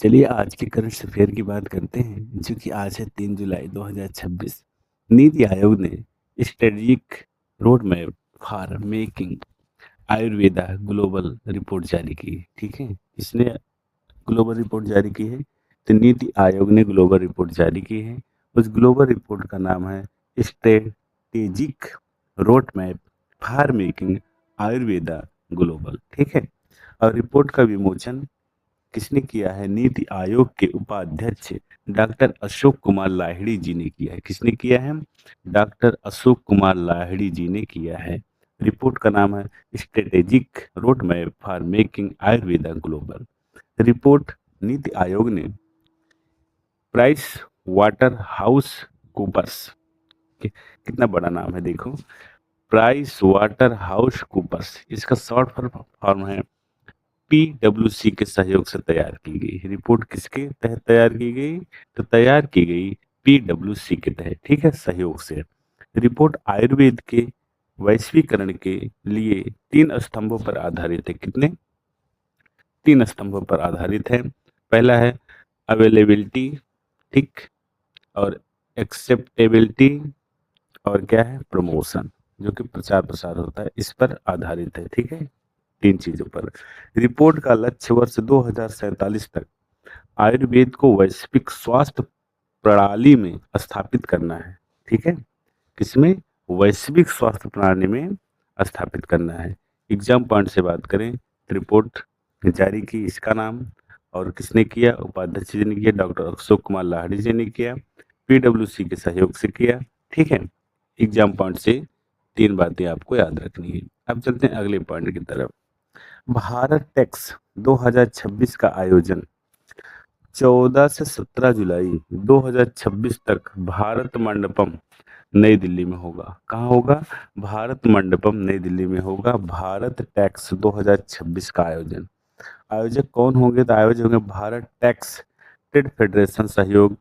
चलिए आज के करंट अफेयर की बात करते हैं, जो कि आज है 3 जुलाई 2026। नीति आयोग ने strategic road map for making Ayurveda global report जारी की। ठीक है, इसने ग्लोबल रिपोर्ट जारी की है। तो नीति आयोग ने ग्लोबल रिपोर्ट जारी की है। उस ग्लोबल रिपोर्ट का नाम है strategic road map for making Ayurveda global. ठीक है, और रिपोर्ट का विमोचन किसने किया है? नीति आयोग के उपाध्यक्ष डॉक्टर अशोक कुमार लाहिड़ी जी ने किया है। किसने किया है? डॉक्टर अशोक कुमार लाहिड़ी जी ने किया है। रिपोर्ट का नाम है strategic road map for making Ayurveda global. Report NITI Aayog ने प्राइस वाटर हाउस कूपर्स, कितना बड़ा नाम है देखो, प्राइस वाटर हाउस कूपर्स, इसका शॉर्ट फॉर्म है पीडब्ल्यूसी के सहयोग से तैयार की गई। रिपोर्ट किसके तहत तैयार की गई? तो तैयार की गई पीडब्ल्यूसी के तहत, ठीक है, सहयोग से। रिपोर्ट आयुर्वेद के वैश्वीकरण के लिए 3 स्तंभों पर आधारित है। कितने? 3 स्तंभों पर आधारित है। पहला है अवेलेबिलिटी, ठीक, और एक्सेप्टेबिलिटी, और क्या है? प्रमोशन, जो कि प्रचार प्रसार होता है, इस पर आधारित है। ठीक है, 3 चीजों पर। रिपोर्ट का लक्ष्य वर्ष 2047 तक आयुर्वेद को वैश्विक स्वास्थ्य प्रणाली में स्थापित करना है। ठीक है, किसमें? वैश्विक स्वास्थ्य प्रणाली में स्थापित करना है। एग्जाम पॉइंट से बात करें, रिपोर्ट जारी की, इसका नाम और किसने किया? उपाध्यक्ष जी ने किया, डॉक्टर अशोक कुमार लाहिड़ी जी ने किया, पीडब्ल्यूसी के सहयोग से किया। ठीक है, एग्जाम पॉइंट से 3 बातें आपको याद रखनी है। अब चलते हैं अगले पॉइंट की तरफ। भारत टेक्स 2026 का आयोजन 14 से 17 जुलाई 2026 तक भारत मंडपम नई दिल्ली में होगा। कहाँ होगा? भारत मंडपम नई दिल्ली में होगा। भारत टैक्स 2026 का आयोजन। आयोजक कौन होंगे? तो आयोजक होंगे भारत टैक्स ट्रेड फेडरेशन सहयोग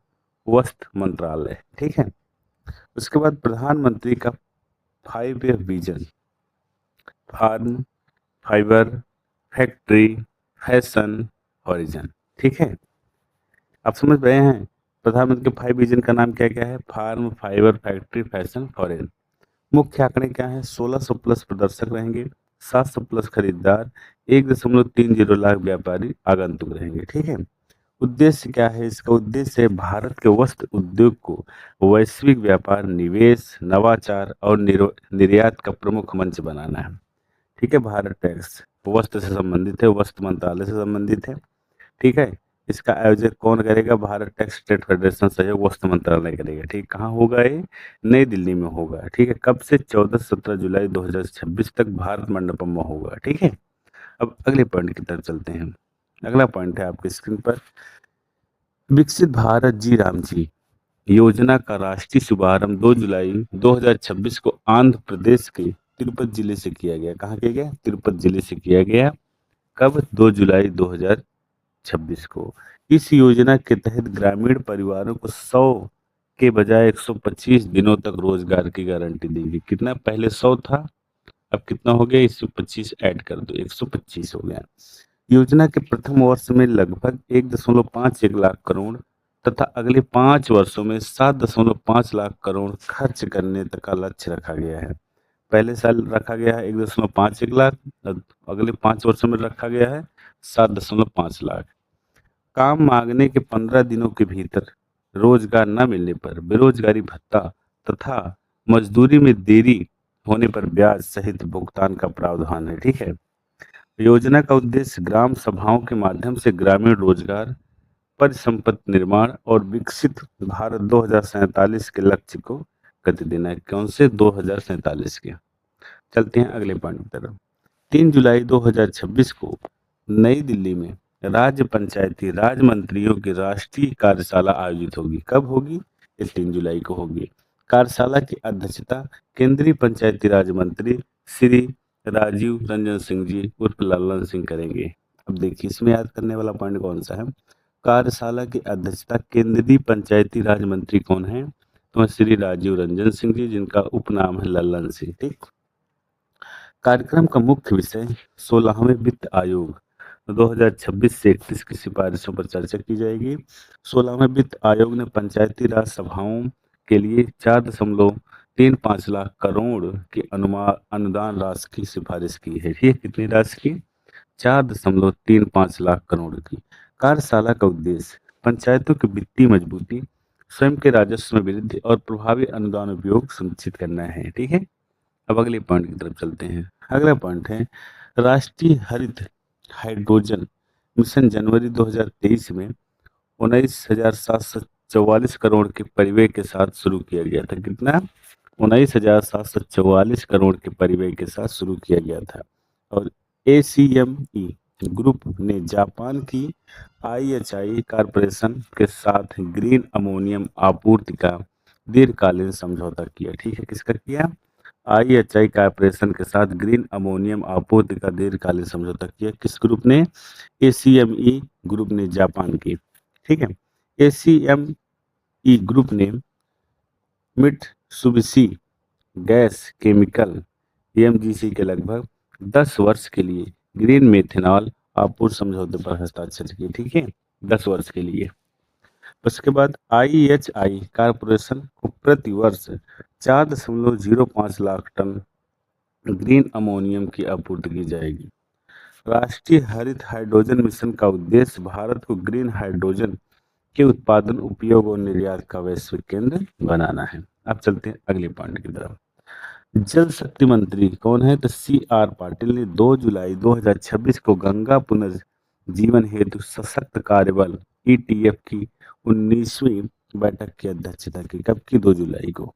वस्त्र मंत्रालय। ठीक है, उसके बाद प्रधानमंत्री का 5 year vision, farm, fibre, factory, fashion, horizon. ठीक है, आप समझ रहे हैं प्रधानमंत्री के 5 विजन का नाम क्या क्या है? Farm, fibre, factory, fashion, foreign. मुख्य आंकड़े क्या है? 1600 प्लस प्रदर्शक रहेंगे, 700 प्लस खरीदार, 1.30 लाख व्यापारी आगंतुक रहेंगे। ठीक है, उद्देश्य क्या है इसका? उद्देश्य है भारत के वस्त्र उद्योग को वैश्विक व्यापार, निवेश, नवाचार और निर्यात का प्रमुख मंच बनाना है। ठीक है, भारत टैक्स वस्त्र से संबंधित है, वस्त्र मंत्रालय से संबंधित है। ठीक है, इसका आयोजक कौन करेगा? भारत टैक्स ट्रेड फेडरेशन सहयोग वस्त्र मंत्रालय करेगा। ठीक, कहाँ होगा ये? नई दिल्ली में होगा। ठीक है, कब से? 14 से 17 जुलाई 2026 तक भारत मंडपम में होगा। ठीक है, अब अगले पॉइंट की तरफ चलते हैं। अगला पॉइंट है आपकी स्क्रीन पर, विकसित भारत जी राम जी योजना का राष्ट्रीय शुभारंभ 2 जुलाई 2026 को आंध्र प्रदेश के तिरुपति जिले से किया गया। कहाँ किया गया? तिरुपति जिले से किया गया। कब? 2 जुलाई 2026 को। इस योजना के तहत ग्रामीण परिवारों को 100 के बजाय 125 दिनों तक रोजगार की गारंटी देगी। कितना? पहले 100 था, अब कितना हो गया? 125 ऐड कर दो, 125 हो गया। योजना के प्रथम वर्ष में लगभग 1.51 लाख करोड़ तथा अगले 5 वर्षों में 7.5 लाख करोड़ खर्च करने तक का लक्ष्य रखा गया है। पहले साल रखा गया है 1.51 लाख, अगले 5 वर्षों में रखा गया है 7.5 लाख। काम मांगने के 15 दिनों के भीतर रोजगार न मिलने पर बेरोजगारी भत्ता तथा मजदूरी में देरी होने पर ब्याज सहित भुगतान का प्रावधान है। ठीक है, योजना का उद्देश्य ग्राम सभाओं के माध्यम से ग्रामीण रोजगार, परिसंपत्ति निर्माण और विकसित भारत 2047 के लक्ष्य को गति देना है। कौन से? 2047 के। चलते हैं अगले पॉइंट की तरफ। 3 जुलाई 2026 को नई दिल्ली में राज्य पंचायती राज मंत्रियों की राष्ट्रीय कार्यशाला आयोजित होगी। कब होगी? ये 3 जुलाई को होगी। कार्यशाला की अध्यक्षता केंद्रीय पंचायती राज मंत्री श्री राजीव रंजन सिंह जी उर्फ लल्लन सिंह करेंगे। अब देखिए इसमें याद करने वाला पॉइंट कौन सा है? कार्यशाला की अध्यक्षता केंद्रीय पंचायती राज मंत्री कौन है? तो श्री राजीव रंजन सिंह जी, जिनका उपनाम है लल्लन सिंह। ठीक, कार्यक्रम का मुख्य विषय 16वें वित्त आयोग 2026 से 31 की सिफारिशों पर चर्चा की जाएगी। 16वें वित्त आयोग ने पंचायती राज सभाओं के लिए 4.35 लाख करोड़ की अनुदान राशि की सिफारिश की है। ठीक है, कितनी राशि की? 4.35 लाख करोड़ की। कार्यशाला का उद्देश्य पंचायतों की वित्तीय मजबूती, स्वयं के राजस्व में वृद्धि और प्रभावी अनुदान उपयोग सुनिश्चित करना है। ठीक है, अब अगले पॉइंट की तरफ चलते हैं। अगला पॉइंट है राष्ट्रीय हरित हाइड्रोजन मिशन जनवरी 2023 में 19,744 करोड़ के परिव्यय के साथ शुरू किया गया था। कितना? 19,744 करोड़ के परिव्यय के साथ शुरू किया गया था। और ACME ग्रुप ने जापान की IHI कॉरपोरेशन के साथ ग्रीन अमोनियम आपूर्ति का दीर्घकालीन समझौता किया। ठीक है, किसका किया? IHI कॉरपोरेशन के साथ ग्रीन अमोनियम आपूर्ति का दीर्घकालीन समझौता किया। किस ग्रुप ने? ACME ग्रुप ने, जापान की। ठीक है, ACME ग्रुप ने मित्सुबिशी गैस केमिकल MGC के लगभग 10 वर्ष के लिए ग्रीन मेथनॉल आपूर्ति समझौते पर हस्ताक्षर किए। ठीक है, 10 वर्ष के लिए। उसके बाद IHI कॉरपोरेशन को प्रति वर्ष 4.05 लाख टन ग्रीन अमोनियम की आपूर्ति की जाएगी। राष्ट्रीय हरित हाइड्रोजन मिशन का उद्देश्य भारत को ग्रीन हाइड्रोजन के उत्पादन, उपयोग और निर्यात का वैश्विक केंद्र बनाना है। अब चलते हैं अगले पॉइंट की तरफ। जल शक्ति मंत्री कौन है? तो CR पाटिल ने 2 जुलाई 2026 को गंगा पुनर्जीवन हेतु सशक्त कार्यबल ETF की 19वीं बैठक की अध्यक्षता की। कब की? 2 जुलाई को।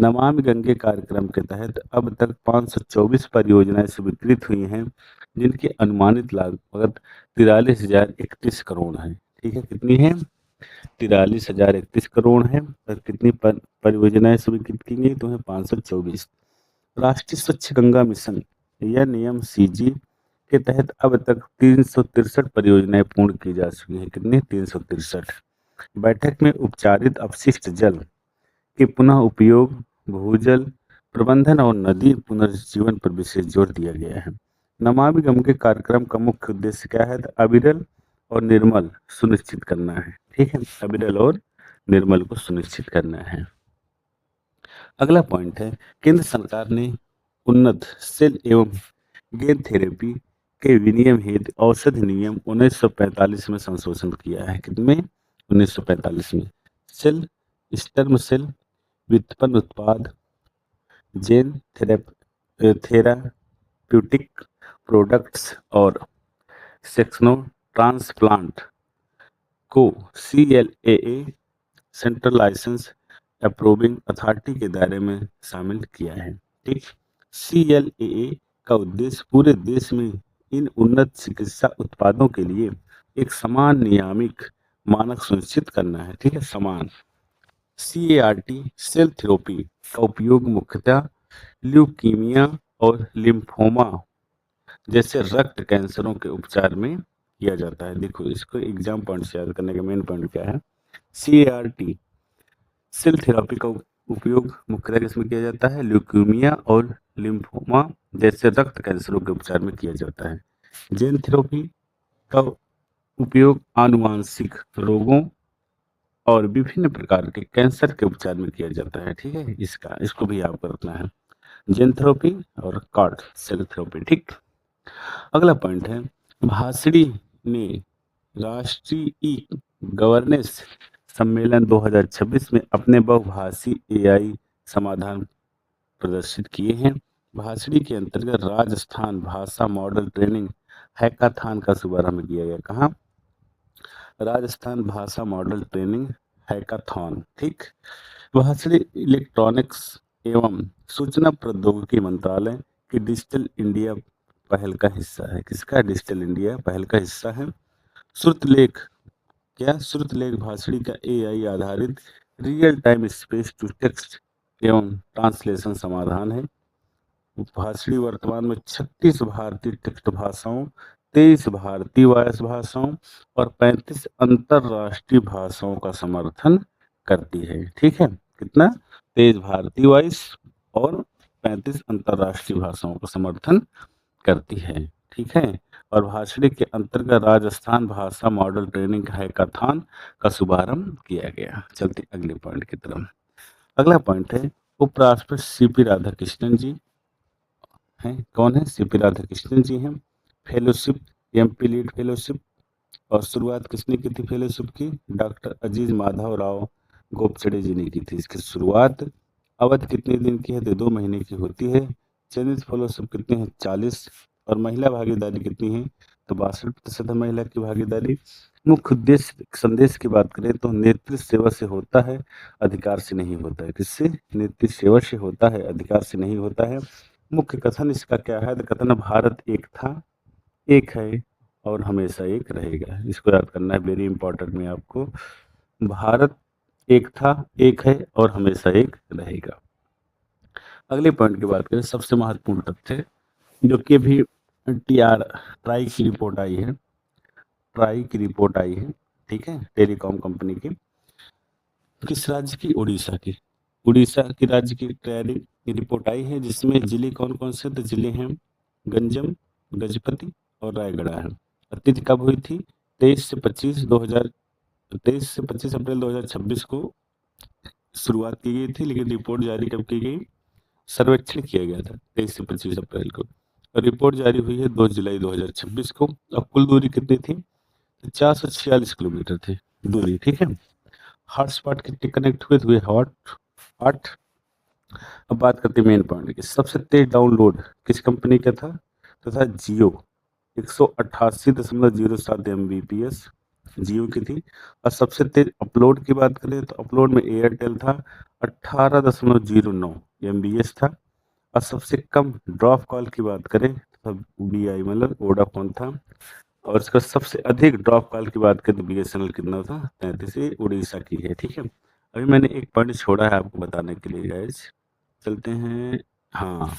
नमामि गंगे कार्यक्रम के तहत अब तक 524 परियोजनाएं स्वीकृत हुई हैं, जिनकी अनुमानित लागत 43,031 करोड़ है। ठीक है, कितनी है? 43,031 करोड़ है। और कितनी परियोजनाएं स्वीकृत की गई? तो है 524। राष्ट्रीय स्वच्छ गंगा मिशन NMCG के तहत अब तक 363 परियोजनाएं पूर्ण की जा चुकी हैं। कितनी? 363। बैठक में उपचारित अपशिष्ट जल के पुनः उपयोग, भूजल प्रबंधन और नदी पुनर्जीवन पर विशेष जोर दिया गया है। नमामि गंगे कार्यक्रम का मुख्य उद्देश्य क्या है? तो अविरल और निर्मल सुनिश्चित करना है। ठीक है, अविरल और निर्मल को सुनिश्चित करना है। अगला पॉइंट है केंद्र सरकार ने उन्नत सेल एवं गेन थेरेपी के विनियम हेतु औषधि नियम 1945 में संशोधन किया है। कितने? 1945 में। सेल स्टर्म सेल व्युत्पन्न उत्पाद, जेन थेराप्यूटिक प्रोडक्ट्स और सेक्सनो ट्रांसप्लांट को CLAA central licence approving authority के दायरे में शामिल किया है। ठीक, CLAA का उद्देश्य पूरे देश में इन उन्नत चिकित्सा उत्पादों के लिए एक समान नियामक मानक सुनिश्चित करना है। ठीक है, समान। CAR-T सेल थेरेपी का उपयोग मुख्यतः ल्यूकीमिया और लिम्फोमा जैसे रक्त कैंसरों के उपचार में किया जाता है। देखो, इसको एग्जाम पॉइंट से याद करने का मेन पॉइंट क्या है? CAR-T सेल थेरेपी का उपयोग मुख्यतः किसमें किया जाता है? ल्यूकीमिया और लिम्फोमा जैसे रक्त कैंसरों के उपचार में किया जाता है। जेन थेरेपी का उपयोग आनुवांशिक रोगों और विभिन्न प्रकार के कैंसर के उपचार में किया जाता है। ठीक है, इसको भी याद रखना है। जेन थेरेपी और कार्ड सेल थेरेपी। ठीक, अगला पॉइंट है भाषणी ने राष्ट्रीय गवर्नेंस सम्मेलन 2026 में अपने बहुभाषी AI समाधान प्रदर्शित किए हैं। भाषणी के अंतर्गत राजस्थान भाषा मॉडल ट्रेनिंग हैकाथॉन का शुभारंभ किया गया। कहाँ? राजस्थान भाषा मॉडल ट्रेनिंग हैकाथॉन। ठीक, भाषणी इलेक्ट्रॉनिक्स एवं सूचना प्रौद्योगिकी मंत्रालय की डिजिटल इंडिया पहल का हिस्सा है। किसका? डिजिटल इंडिया पहल का हिस्सा है। श्रुतलेख क्या? श्रुतलेख भाषणी का AI आधारित real time speech to text एवं ट्रांसलेशन समाधान है। भाषणी वर्तमान में 36 भारतीय टेक्स्ट भाषाओं, 23 भारतीय वॉयस भाषाओं और 35 अंतरराष्ट्रीय भाषाओं का समर्थन करती है। ठीक है, कितना? 23 भारतीय वॉइस और 35 अंतरराष्ट्रीय भाषाओं का समर्थन करती है। ठीक है, और भाषणी के अंतर्गत राजस्थान भाषा मॉडल ट्रेनिंग हैकाथॉन का शुभारंभ किया गया। चलते अगले पॉइंट की तरफ। अगला पॉइंट है उपराष्ट्रपति सीपी राधाकृष्णन जी हैं। कौन है? सीपी राधाकृष्णन जी हैं। Fellowship, MP lead fellowship. और शुरुआत किसने की थी फेलोशिप की? डॉक्टर अजीज माधव राव गोपचड़े जी ने की थी इसकी शुरुआत। अवधि कितने दिन की है? तो 2 महीने की होती है। चयनित फेलोशिप कितने हैं? 40। और महिला भागीदारी कितनी है? तो 62% है महिला की भागीदारी। मुख्य उद्देश्य संदेश की बात करें तो नेतृत्व सेवा से होता है, अधिकार से नहीं होता है। किससे? नेतृत्व सेवा से होता है, अधिकार से नहीं होता है। मुख्य कथन इसका क्या है? तो कथन भारत एक था, एक है और हमेशा एक रहेगा। इसको याद करना है, वेरी इंपॉर्टेंट में आपको। भारत एक था, एक है और हमेशा एक रहेगा। अगले पॉइंट की बात करें, सबसे महत्वपूर्ण तथ्य जो कि अभी ट्राई की रिपोर्ट आई है, ठीक है, टेलीकॉम कंपनी की। किस राज्य की? उड़ीसा की। उड़ीसा की राज्य की ट्राई की रिपोर्ट आई है जिसमें जिले कौन कौन से? तो जिले हैं गंजम, गजपति और रायगढ़ है। तिथि कब हुई थी? 23 से 25 अप्रैल 2026 को शुरुआत की गई थी, लेकिन रिपोर्ट जारी कब की गई? सर्वेक्षण किया गया था 23 से 25 अप्रैल को, और रिपोर्ट जारी हुई है 2 जुलाई 2026 को। अब कुल दूरी कितनी थी? 446 किलोमीटर थी दूरी, ठीक है। हॉटस्पॉट कितने कनेक्ट हुए? हॉट 8। अब बात करते हैं मेन पॉइंट की। सबसे तेज डाउनलोड किस कंपनी का था? तो था जियो, 188.07 Mbps जियो की थी। और सबसे तेज अपलोड की बात करें तो अपलोड में एयरटेल था, 18.09 MBS था। और सबसे कम ड्रॉप कॉल की बात करें तो BI मतलब वोडाफोन था। और इसका सबसे अधिक ड्रॉप कॉल की बात करें तो BSNL कितना था? 33। ये उड़ीसा की है, ठीक है। अभी मैंने एक पॉइंट छोड़ा है आपको बताने के लिए गाइस, चलते हैं। हाँ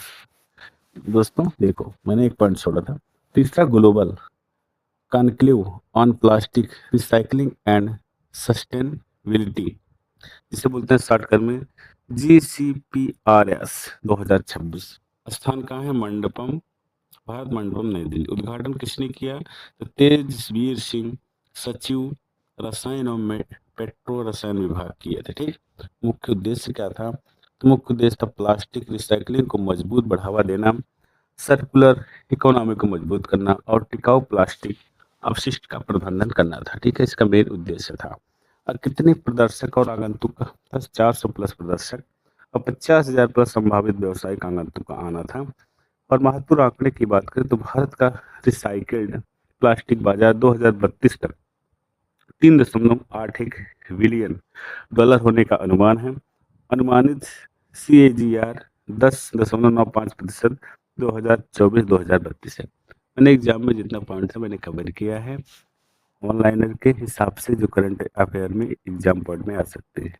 दोस्तों देखो, मैंने एक पॉइंट छोड़ा था। तीसरा global conclave on plastic recycling and sustainability, जिसे बोलते हैं शॉर्टकट में GCPRS 2026। स्थान कहाँ है? मंडपम, भारत मंडपम, नई दिल्ली। उद्घाटन किसने किया? तो तेजवीर सिंह, सचिव रसायन और पेट्रो रसायन विभाग किए थे, ठीक। मुख्य उद्देश्य क्या था? तो मुख्य उद्देश्य था प्लास्टिक रिसाइकलिंग को मजबूत बढ़ावा देना, सर्कुलर इकोनॉमी को मजबूत करना और टिकाऊ प्लास्टिक अपशिष्ट का प्रबंधन करना था, ठीक है। इसका मेन उद्देश्य था। और कितने प्रदर्शक और आगंतुक? 400 प्लस प्रदर्शक और 50,000 प्लस संभावित व्यावसायिक आगंतुक का आना था। और महत्वपूर्ण आंकड़े की बात करें तो भारत का रिसाइकल्ड प्लास्टिक बाजार 2032 तक 3.81 बिलियन डॉलर होने का अनुमान है। अनुमानित CAGR 10.95% 2024-2032 है। मैंने एग्जाम में जितना पॉइंट था मैंने कवर किया है, ऑनलाइनर के हिसाब से जो करंट अफेयर में एग्जाम पॉइंट में आ सकते हैं।